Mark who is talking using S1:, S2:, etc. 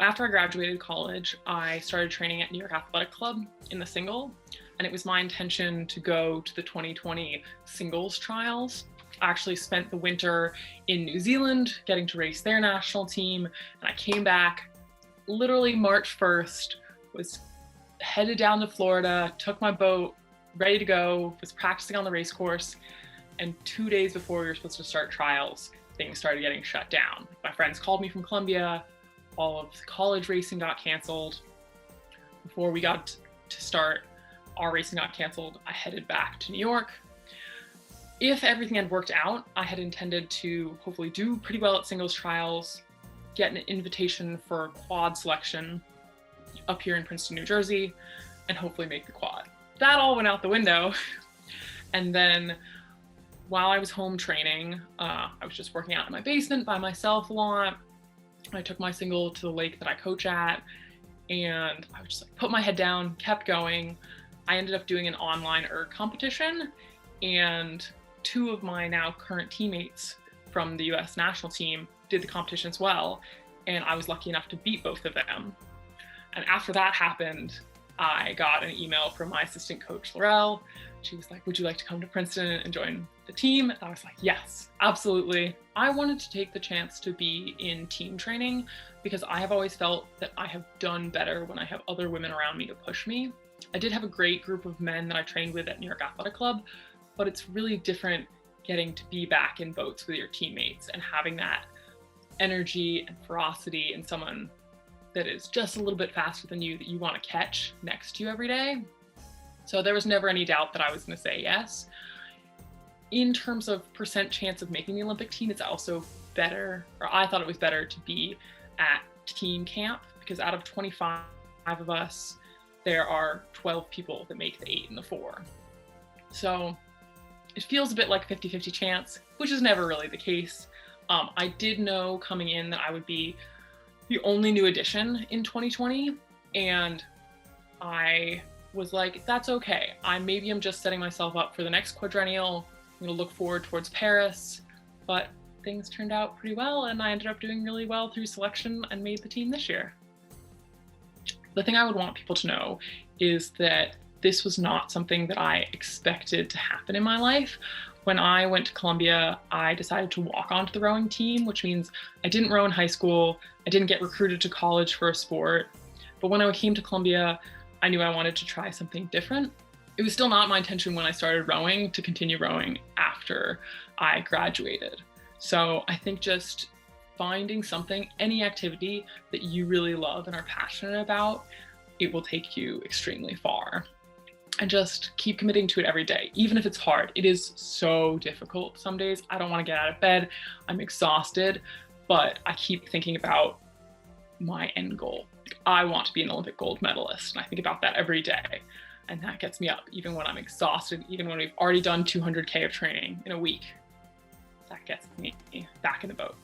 S1: After I graduated college, I started training at New York Athletic Club in the single, and it was my intention to go to the 2020 singles trials. I actually spent the winter in New Zealand getting to race their national team, and I came back literally March 1st, was headed down to Florida, took my boat, ready to go, was practicing on the race course, and 2 days before we were supposed to start trials, things started getting shut down. My friends called me from Columbia, all of the college racing got canceled. Before we got to start, our racing got canceled. I headed back to New York. If everything had worked out, I had intended to hopefully do pretty well at singles trials, get an invitation for quad selection up here in Princeton, New Jersey, and hopefully make the quad. That all went out the window. And then while I was home training, I was just working out in my basement by myself a lot. I took my single to the lake that I coach at, and I would just like put my head down, kept going. I ended up doing an online erg competition, and two of my now current teammates from the US national team did the competition as well, and I was lucky enough to beat both of them. And after that happened, I got an email from my assistant coach, Laurel. She was like, would you like to come to Princeton and join the team? And I was like, yes, absolutely. I wanted to take the chance to be in team training because I have always felt that I have done better when I have other women around me to push me. I did have a great group of men that I trained with at New York Athletic Club, but it's really different getting to be back in boats with your teammates and having that energy and ferocity in someone that is just a little bit faster than you that you want to catch next to you every day. So there was never any doubt that I was going to say yes. In terms of percent chance of making the Olympic team, it's also better, or I thought it was better to be at team camp because out of 25 of us, there are 12 people that make the 8 and the 4. So it feels a bit like a 50-50 chance, which is never really the case. I did know coming in that I would be the only new addition in 2020, and I was like, that's okay. Maybe I'm just setting myself up for the next quadrennial. I'm gonna look forward towards Paris, but things turned out pretty well, and I ended up doing really well through selection and made the team this year. The thing I would want people to know is that this was not something that I expected to happen in my life. When I went to Columbia, I decided to walk onto the rowing team, which means I didn't row in high school. I didn't get recruited to college for a sport. But when I came to Columbia, I knew I wanted to try something different. It was still not my intention when I started rowing to continue rowing after I graduated. So I think just finding something, any activity that you really love and are passionate about, it will take you extremely far. And just keep committing to it every day, even if it's hard. It is so difficult some days. I don't want to get out of bed. I'm exhausted, but I keep thinking about my end goal. I want to be an Olympic gold medalist, and I think about that every day. And that gets me up, even when I'm exhausted, even when we've already done 200K of training in a week. That gets me back in the boat.